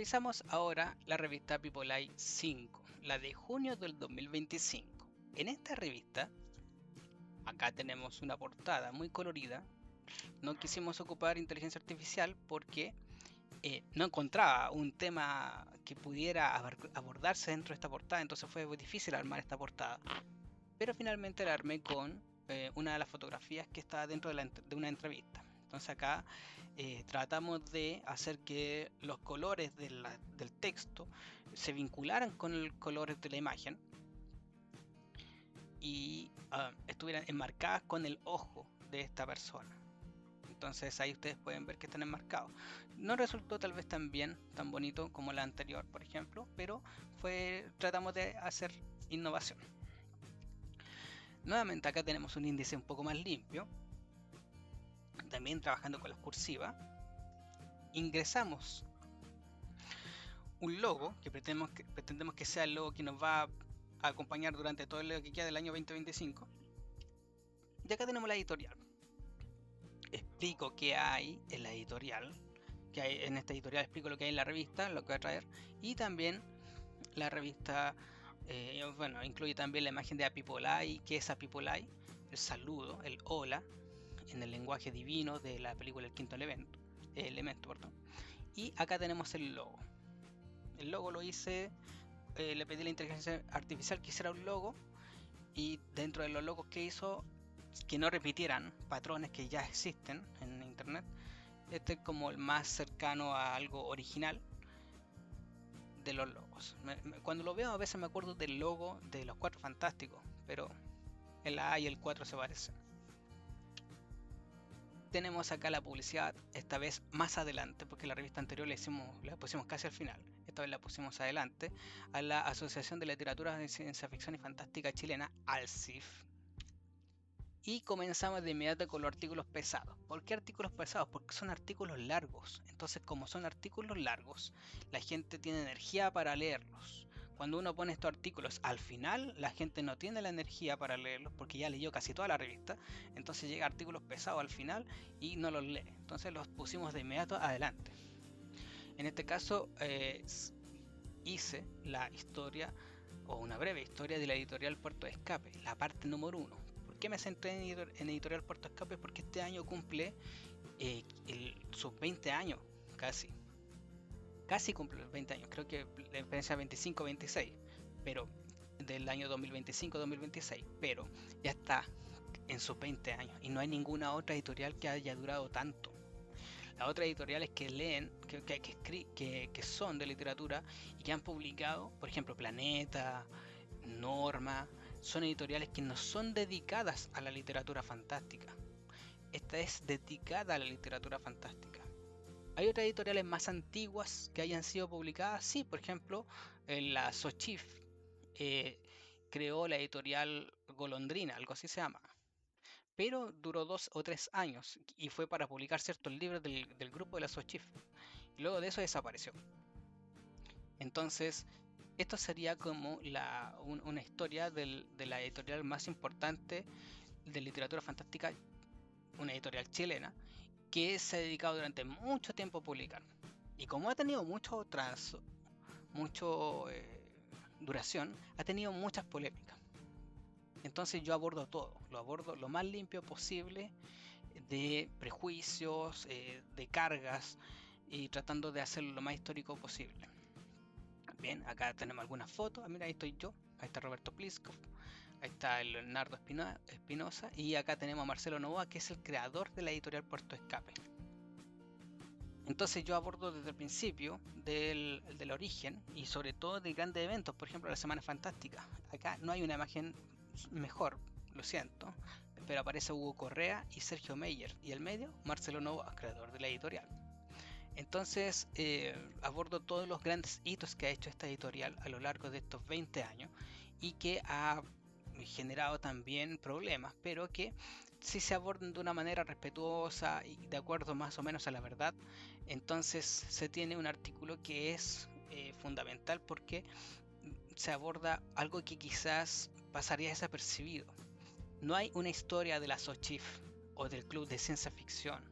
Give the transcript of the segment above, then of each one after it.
Revisamos ahora la revista People Eye 5, la de junio del 2025. En esta revista, acá tenemos una portada muy colorida. No quisimos ocupar inteligencia artificial porque no encontraba un tema que pudiera abordarse dentro de esta portada, entonces fue muy difícil armar esta portada. Pero finalmente la armé con una de las fotografías que está dentro de una entrevista. Entonces acá tratamos de hacer que los colores del texto se vincularan con los colores de la imagen y estuvieran enmarcadas con el ojo de esta persona. Entonces ahí ustedes pueden ver que están enmarcados. No resultó tal vez tan bien, tan bonito como la anterior, por ejemplo, pero tratamos de hacer innovación. Nuevamente acá tenemos un índice un poco más limpio, también trabajando con las cursivas. Ingresamos un logo que pretendemos que sea el logo que nos va a acompañar durante todo lo que queda del año 2025. Y acá tenemos la editorial. Explico qué hay en la editorial, que hay en esta editorial, explico lo que hay en la revista, lo que va a traer, y también la revista, bueno, incluye también la imagen de A People Eye. ¿Qué es A People Eye? El saludo, el hola, en el lenguaje divino de la película El Quinto Elemento, perdón. Y acá tenemos el logo. El logo lo hice, le pedí a la inteligencia artificial que hiciera un logo, y dentro de los logos que hizo, que no repitieran patrones que ya existen en internet. Este es como el más cercano a algo original de los logos. Cuando lo veo a veces me acuerdo del logo de los Cuatro Fantásticos, pero el A y el 4 se parecen. Tenemos acá la publicidad, esta vez más adelante, porque la revista anterior la pusimos casi al final. Esta vez la pusimos adelante, a la Asociación de Literatura de Ciencia Ficción y Fantástica Chilena, ALCIF. Y comenzamos de inmediato con los artículos pesados. ¿Por qué artículos pesados? Porque son artículos largos. Entonces, como son artículos largos, la gente tiene energía para leerlos. Cuando uno pone estos artículos al final, la gente no tiene la energía para leerlos porque ya leyó casi toda la revista. Entonces llega artículos pesados al final y no los lee. Entonces los pusimos de inmediato adelante. En este caso hice la historia, o una breve historia, de la editorial Puerto de Escape, la parte número 1. ¿Por qué me centré en editorial Puerto de Escape? Porque este año cumple sus 20 años, casi cumple los 20 años, creo que la diferencia 25-26, pero del año 2025-2026, pero ya está en sus 20 años y no hay ninguna otra editorial que haya durado tanto. Las otras editoriales que leen, que son de literatura y que han publicado, por ejemplo, Planeta, Norma, son editoriales que no son dedicadas a la literatura fantástica. Esta es dedicada a la literatura fantástica. ¿Hay otras editoriales más antiguas que hayan sido publicadas? Sí, por ejemplo, la Sochif creó la editorial Golondrina, algo así se llama, pero duró 2 o 3 años y fue para publicar ciertos libros del grupo de la Sochif. Luego de eso desapareció. Entonces, esto sería como una historia de la editorial más importante de literatura fantástica, una editorial chilena, que se ha dedicado durante mucho tiempo a publicar. Y como ha tenido mucho duración, ha tenido muchas polémicas. Entonces yo abordo todo, lo abordo lo más limpio posible de prejuicios, de cargas, y tratando de hacerlo lo más histórico posible. Bien, acá tenemos algunas fotos. Mira, ahí estoy yo, ahí está Roberto Pliskov, ahí está el Leonardo Espinosa, y acá tenemos a Marcelo Novoa, que es el creador de la editorial Puerto Escape. Entonces yo abordo desde el principio del origen y sobre todo de grandes eventos, por ejemplo la Semana Fantástica. Acá no hay una imagen mejor, lo siento, pero aparece Hugo Correa y Sergio Meyer, y el medio Marcelo Novoa, creador de la editorial. Entonces abordo todos los grandes hitos que ha hecho esta editorial a lo largo de estos 20 años y que ha generado también problemas, pero que si se abordan de una manera respetuosa y de acuerdo más o menos a la verdad, entonces se tiene un artículo que es fundamental, porque se aborda algo que quizás pasaría desapercibido. No hay una historia de la Sochif o del Club de Ciencia Ficción,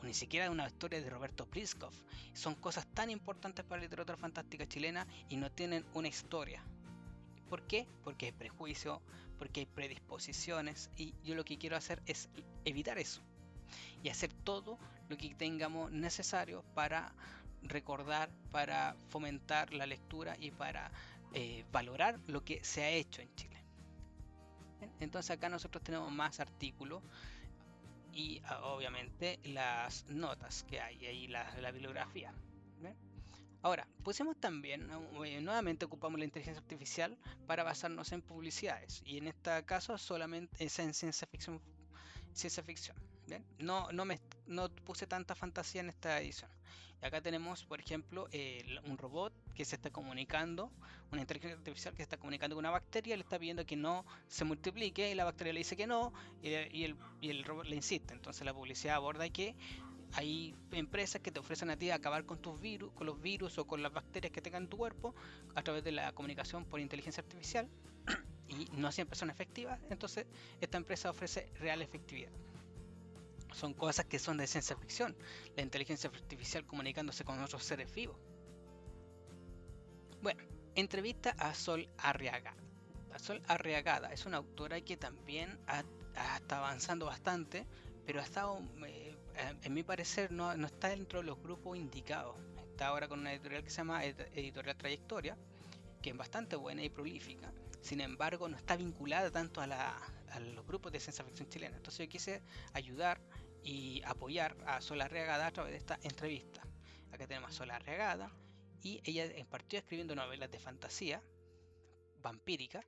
o ni siquiera una historia de Roberto Priskov. Son cosas tan importantes para la literatura fantástica chilena y no tienen una historia. ¿Por qué? Porque hay prejuicio, porque hay predisposiciones, y yo lo que quiero hacer es evitar eso y hacer todo lo que tengamos necesario para recordar, para fomentar la lectura y para valorar lo que se ha hecho en Chile. Entonces acá nosotros tenemos más artículos y obviamente las notas que hay ahí, la bibliografía. ¿Ven? Ahora, pusimos también, nuevamente ocupamos la inteligencia artificial para basarnos en publicidades, y en este caso solamente es en ciencia ficción. ¿Bien? No puse tanta fantasía en esta edición. Y acá tenemos, por ejemplo, un robot que se está comunicando, una inteligencia artificial que se está comunicando con una bacteria, le está pidiendo que no se multiplique, y la bacteria le dice que no, y el robot le insiste. Entonces la publicidad aborda que hay empresas que te ofrecen a ti acabar con tus virus, con los virus o con las bacterias que tengan en tu cuerpo a través de la comunicación por inteligencia artificial, y no siempre son efectivas. Entonces esta empresa ofrece real efectividad. Son cosas que son de ciencia ficción, la inteligencia artificial comunicándose con otros seres vivos. Bueno, entrevista a Sol Arriagada. Sol Arriagada es una autora que también está avanzando bastante, pero ha estado, en mi parecer, no está dentro de los grupos indicados. Está ahora con una editorial que se llama Editorial Trayectoria, que es bastante buena y prolífica. Sin embargo, no está vinculada tanto a los grupos de ciencia ficción chilena. Entonces yo quise ayudar y apoyar a Sol Arriagada a través de esta entrevista. Acá tenemos a Sol Arriagada, y ella partió escribiendo novelas de fantasía vampírica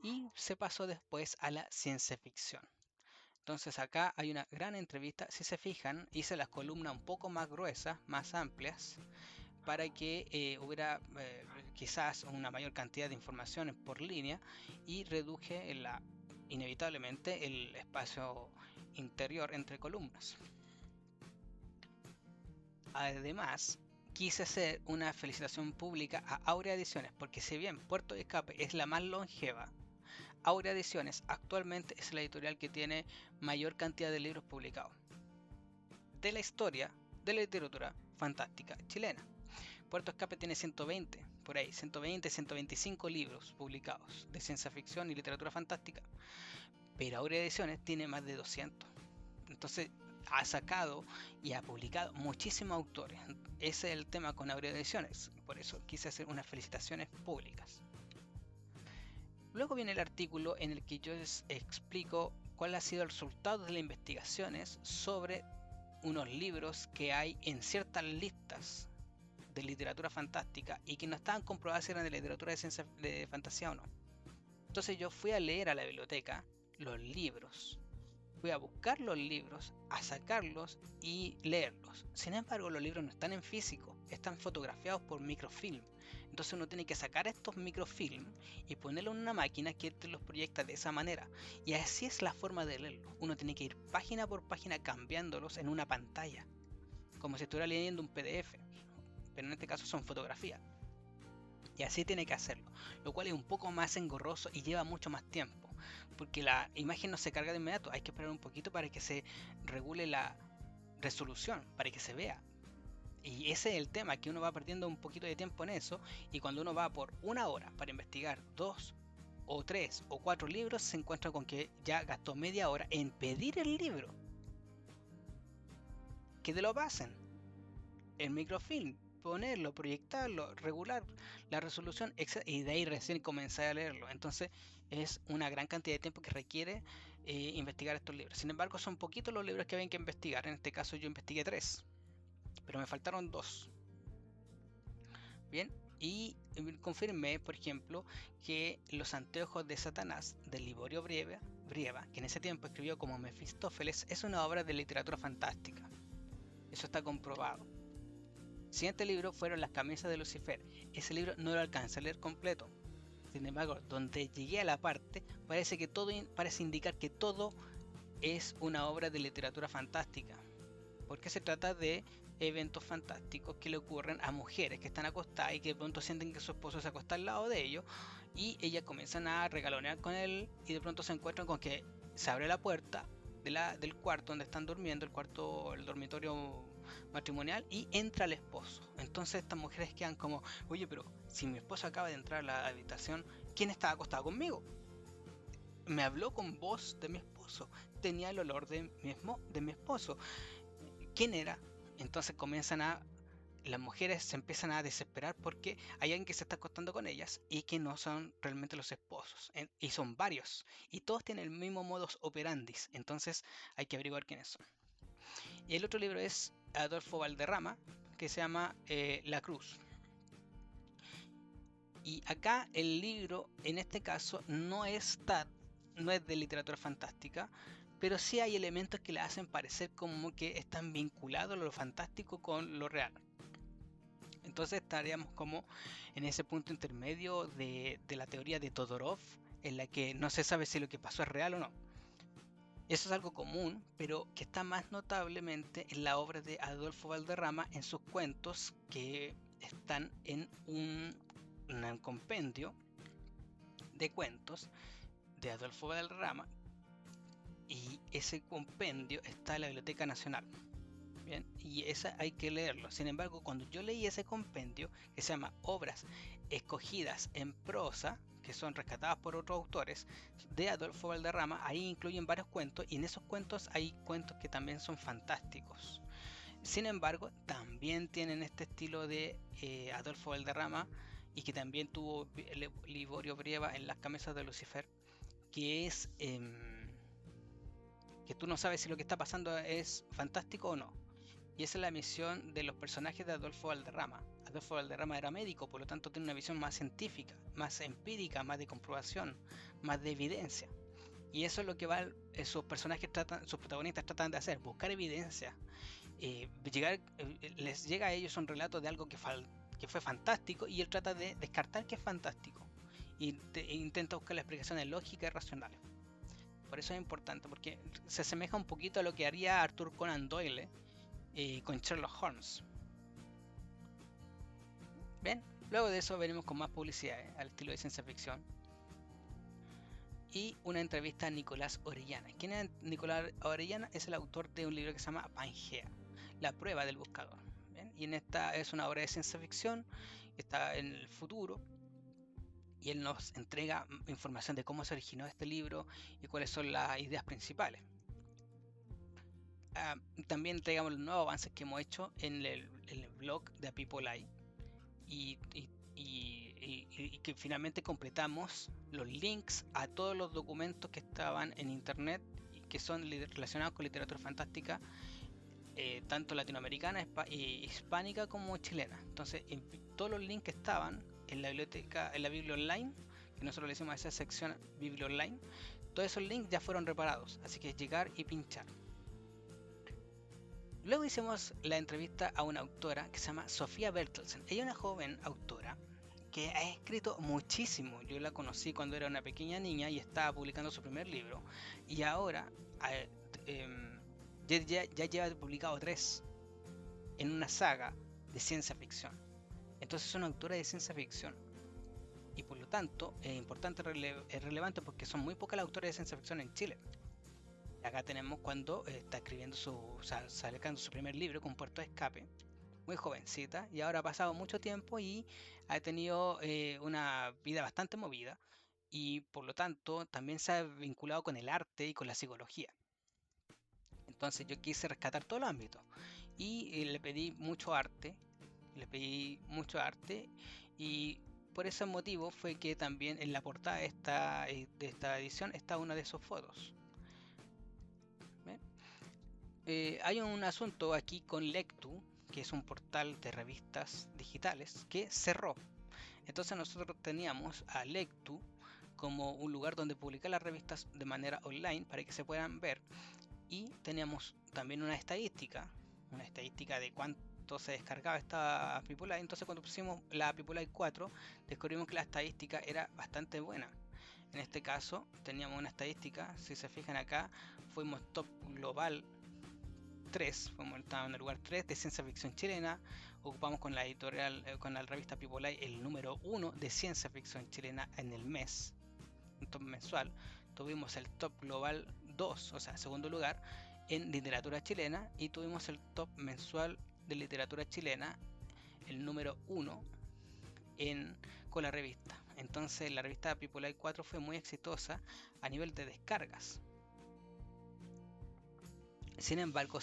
y se pasó después a la ciencia ficción. Entonces acá hay una gran entrevista. Si se fijan, hice las columnas un poco más gruesas, más amplias, para que hubiera quizás una mayor cantidad de informaciones por línea, y reduje inevitablemente el espacio interior entre columnas. Además, quise hacer una felicitación pública a Aurea Ediciones, porque si bien Puerto de Escape es la más longeva, Aurea Ediciones actualmente es la editorial que tiene mayor cantidad de libros publicados de la historia de la literatura fantástica chilena. Puerto Escape tiene 120, por ahí, 120, 125 libros publicados de ciencia ficción y literatura fantástica, pero Aurea Ediciones tiene más de 200. Entonces ha sacado y ha publicado muchísimos autores. Ese es el tema con Aurea Ediciones, por eso quise hacer unas felicitaciones públicas. Luego viene el artículo en el que yo les explico cuál ha sido el resultado de las investigaciones sobre unos libros que hay en ciertas listas de literatura fantástica y que no estaban comprobadas si eran de literatura de ciencia de fantasía o no. Entonces yo fui a leer a la biblioteca los libros, fui a buscar los libros, a sacarlos y leerlos. Sin embargo, los libros no están en físico, están fotografiados por microfilm. Entonces uno tiene que sacar estos microfilm y ponerlo en una máquina que te los proyecta de esa manera. Y así es la forma de leerlo. Uno tiene que ir página por página cambiándolos en una pantalla, como si estuviera leyendo un PDF, pero en este caso son fotografías. Y así tiene que hacerlo, lo cual es un poco más engorroso y lleva mucho más tiempo, porque la imagen no se carga de inmediato, hay que esperar un poquito para que se regule la resolución, para que se vea. Y ese es el tema, que uno va perdiendo un poquito de tiempo en eso, y cuando uno va por una hora para investigar 2 o 3 o 4 libros, se encuentra con que ya gastó media hora en pedir el libro, que te lo pasen, el microfilm, ponerlo, proyectarlo, regular la resolución, y de ahí recién comenzar a leerlo. Entonces es una gran cantidad de tiempo que requiere investigar estos libros. Sin embargo, son poquitos los libros que había que investigar. En este caso yo investigué 3, pero me faltaron 2. Bien, y confirmé, por ejemplo, que Los anteojos de Satanás, de Liborio Brieva, que en ese tiempo escribió como Mefistófeles, es una obra de literatura fantástica. Eso está comprobado. El siguiente libro fueron Las camisas de Lucifer. Ese libro no lo alcancé a leer completo. Sin embargo, donde llegué a la parte, parece indicar que todo es una obra de literatura fantástica, porque se trata de eventos fantásticos que le ocurren a mujeres que están acostadas y que de pronto sienten que su esposo se acuesta al lado de ellos, y ellas comienzan a regalonear con él, y de pronto se encuentran con que se abre la puerta del cuarto donde están durmiendo, el dormitorio matrimonial, y entra el esposo. Entonces estas mujeres quedan como, oye, pero si mi esposo acaba de entrar a la habitación, ¿quién estaba acostado conmigo? Me habló con voz de mi esposo, tenía el olor de mi esposo. ¿Quién era? Entonces las mujeres se empiezan a desesperar porque hay alguien que se está acostando con ellas y que no son realmente los esposos. Y son varios. Y todos tienen el mismo modus operandi. Entonces hay que averiguar quiénes son. Y el otro libro es Adolfo Valderrama, que se llama La Cruz. Y acá el libro, en este caso, no es de literatura fantástica, pero sí hay elementos que le hacen parecer como que están vinculados lo fantástico con lo real. Entonces estaríamos como en ese punto intermedio de la teoría de Todorov, en la que no se sabe si lo que pasó es real o no. Eso es algo común, pero que está más notablemente en la obra de Adolfo Valderrama, en sus cuentos que están en un compendio de cuentos de Adolfo Valderrama, y ese compendio está en la Biblioteca Nacional. Bien, y esa hay que leerlo. Sin embargo, cuando yo leí ese compendio, que se llama Obras escogidas en prosa, que son rescatadas por otros autores, de Adolfo Valderrama, ahí incluyen varios cuentos, y en esos cuentos hay cuentos que también son fantásticos. Sin embargo, también tienen este estilo de Adolfo Valderrama, y que también tuvo Liborio Brieva en Las camisas de Lucifer, que es que tú no sabes si lo que está pasando es fantástico o no. Y esa es la misión de los personajes de Adolfo Valderrama. Adolfo Valderrama era médico, por lo tanto tiene una visión más científica, más empírica, más de comprobación, más de evidencia. Y eso es lo que sus protagonistas tratan de hacer, buscar evidencia. Les llega a ellos un relato de algo que fue fantástico, y él trata de descartar que es fantástico. E intenta buscar las explicaciones lógicas y racionales. Por eso es importante, porque se asemeja un poquito a lo que haría Arthur Conan Doyle con Sherlock Holmes. Bien, luego de eso venimos con más publicidad al estilo de ciencia ficción y una entrevista a Nicolás Orellana. ¿Quién es Nicolás Orellana? Es el autor de un libro que se llama Pangea, la prueba del buscador. ¿Bien? Y en esta es una obra de ciencia ficción, está en el futuro, y él nos entrega información de cómo se originó este libro y cuáles son las ideas principales. También entregamos los nuevos avances que hemos hecho en el blog de A People Eye, y que finalmente completamos los links a todos los documentos que estaban en internet y que son relacionados con literatura fantástica, tanto latinoamericana, hispánica como chilena. Entonces todos los links que estaban en la biblioteca, en la Biblia Online, que nosotros le hicimos a esa sección Biblia Online, todos esos links ya fueron reparados, así que es llegar y pinchar. Luego hicimos la entrevista a una autora que se llama Sofía Bertelsen. Ella es una joven autora que ha escrito muchísimo. Yo la conocí cuando era una pequeña niña y estaba publicando su primer libro, y ahora ya lleva publicado 3 en una saga de ciencia ficción. Entonces es una autora de ciencia ficción, y por lo tanto es importante, es relevante, porque son muy pocas las autoras de ciencia ficción en Chile. Acá tenemos cuando está escribiendo sacando su primer libro con Puerto de Escape, muy jovencita, y ahora ha pasado mucho tiempo y ha tenido una vida bastante movida, y por lo tanto también se ha vinculado con el arte y con la psicología. Entonces yo quise rescatar todo el ámbito y le pedí mucho arte, y por ese motivo fue que también en la portada de esta edición está una de sus fotos. Hay un asunto aquí con Lectu, que es un portal de revistas digitales que cerró. Entonces nosotros teníamos a Lectu como un lugar donde publicar las revistas de manera online para que se puedan ver, y teníamos también una estadística de cuánto se descargaba esta AppyPolai. Entonces cuando pusimos la AppyPolai 4 descubrimos que la estadística era bastante buena. En este caso teníamos una estadística, si se fijan acá, fuimos top global 3, estábamos en el lugar 3 de ciencia ficción chilena. Ocupamos con la editorial, con la revista People el número 1 de ciencia ficción chilena en el mes, un top mensual. Tuvimos el top global 2, o sea, segundo lugar en literatura chilena, y tuvimos el top mensual de literatura chilena, el número 1 con la revista. Entonces la revista People Life 4 fue muy exitosa a nivel de descargas. Sin embargo,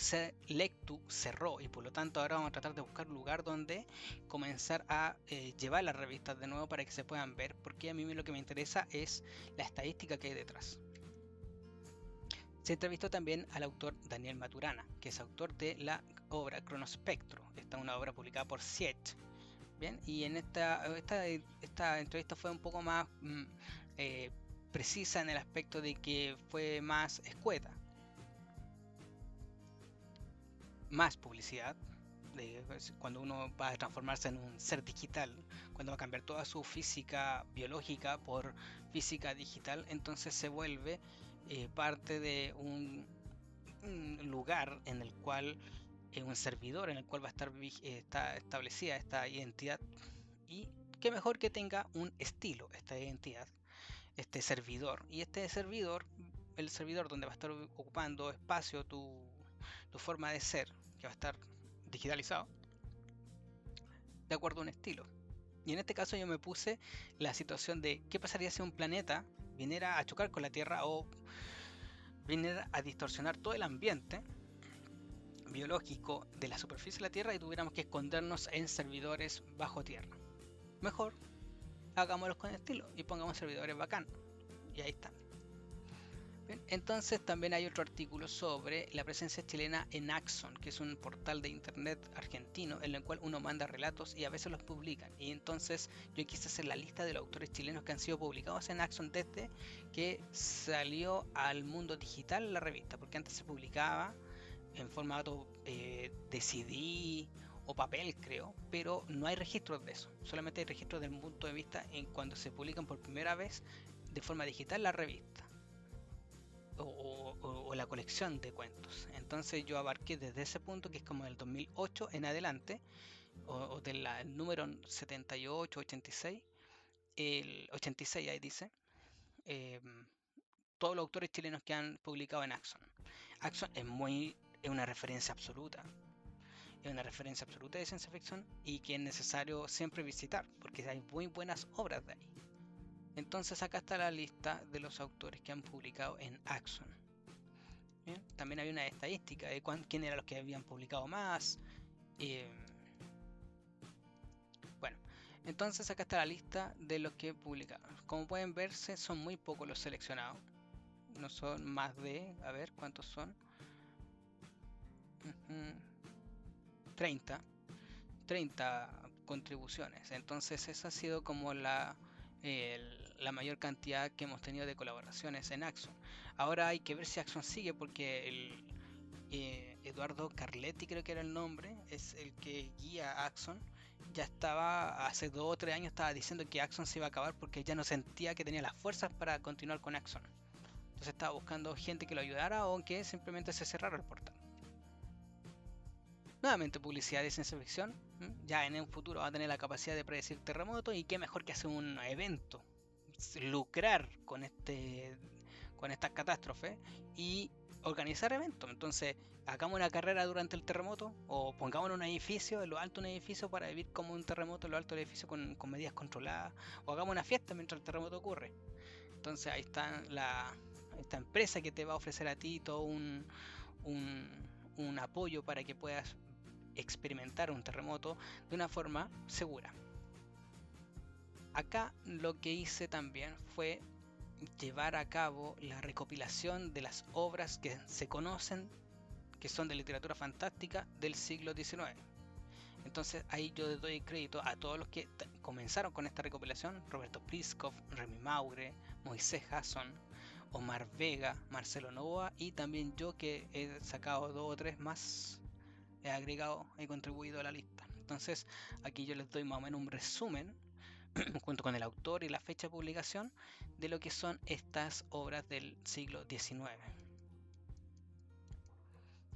Lectu cerró, y por lo tanto ahora vamos a tratar de buscar un lugar donde comenzar a llevar las revistas de nuevo para que se puedan ver, porque a mí lo que me interesa es la estadística que hay detrás. Se entrevistó también al autor Daniel Maturana, que es autor de la obra Cronospectro. Esta es una obra publicada por Siete. Bien, y en esta entrevista fue un poco más precisa en el aspecto de que fue más escueta. Más publicidad, cuando uno va a transformarse en un ser digital, cuando va a cambiar toda su física biológica por física digital, entonces se vuelve parte de un lugar en el cual, un servidor en el cual va a estar está establecida esta identidad, y qué mejor que tenga un estilo esta identidad, este servidor, y este servidor, el servidor donde va a estar ocupando espacio tu forma de ser, que va a estar digitalizado de acuerdo a un estilo. Y en este caso yo me puse la situación de qué pasaría si un planeta viniera a chocar con la Tierra o viniera a distorsionar todo el ambiente biológico de la superficie de la Tierra y tuviéramos que escondernos en servidores bajo tierra. Mejor hagámoslos con estilo y pongamos servidores bacán. Y ahí están. Bien, entonces también hay otro artículo sobre la presencia chilena en Axon, que es un portal de internet argentino en el cual uno manda relatos y a veces los publican. Y entonces yo quise hacer la lista de los autores chilenos que han sido publicados en Axon desde que salió al mundo digital la revista, porque antes se publicaba en formato de CD o papel, creo, pero no hay registros de eso. Solamente hay registros del punto de vista en cuando se publican por primera vez de forma digital la revista o la colección de cuentos. Entonces yo abarqué desde ese punto, que es como del 2008 en adelante, o del número 78, 86, el 86 ahí dice, todos los autores chilenos que han publicado en Axon. Axon es una referencia absoluta. Es una referencia absoluta de ciencia ficción y que es necesario siempre visitar, porque hay muy buenas obras de ahí. Entonces acá está la lista de los autores que han publicado en Axon. ¿Bien? También había una estadística de quién eran los que habían publicado más. Bueno, entonces acá está la lista de los que publicaron. Como pueden verse, son muy pocos los seleccionados. No son más de, a ver cuántos son. 30 contribuciones. Entonces esa ha sido como la mayor cantidad que hemos tenido de colaboraciones en Axon. Ahora hay que ver si Axon sigue, porque Eduardo Carletti, creo que era el nombre, es el que guía Axon. Ya estaba, hace 2 o 3 años estaba diciendo que Axon se iba a acabar porque ya no sentía que tenía las fuerzas para continuar con Axon. Entonces estaba buscando gente que lo ayudara o que simplemente se cerrara el portal. Nuevamente publicidad de ciencia ficción. Ya en un futuro va a tener la capacidad de predecir terremotos, y qué mejor que hacer un evento, lucrar con estas catástrofes y organizar eventos. Entonces hagamos una carrera durante el terremoto, o pongamos un edificio, en lo alto de un edificio, para vivir como un terremoto en lo alto del edificio con medidas controladas, o hagamos una fiesta mientras el terremoto ocurre. Entonces ahí está esta empresa que te va a ofrecer a ti todo un apoyo para que puedas experimentar un terremoto de una forma segura. Acá lo que hice también fue llevar a cabo la recopilación de las obras que se conocen que son de literatura fantástica del siglo XIX. Entonces ahí yo doy crédito a todos los que comenzaron con esta recopilación: Roberto Pliskov, Remy Maure, Moisés Hasson, Omar Vega, Marcelo Novoa, y también yo, que he sacado 2 o 3 más, he agregado, he contribuido a la lista. Entonces aquí yo les doy más o menos un resumen junto con el autor y la fecha de publicación de lo que son estas obras del siglo XIX.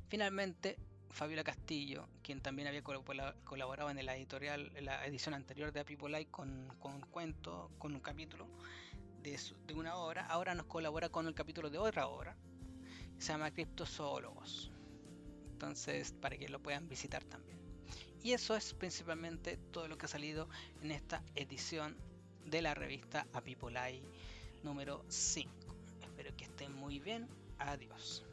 Finalmente, Fabiola Castillo, quien también había colaborado en la editorial, en la edición anterior de People Life con un cuento, con un capítulo de una obra, ahora nos colabora con el capítulo de otra obra. Se llama Criptozoólogos. Entonces, para que lo puedan visitar también. Y eso es principalmente todo lo que ha salido en esta edición de la revista Apipolai número 5. Espero que estén muy bien. Adiós.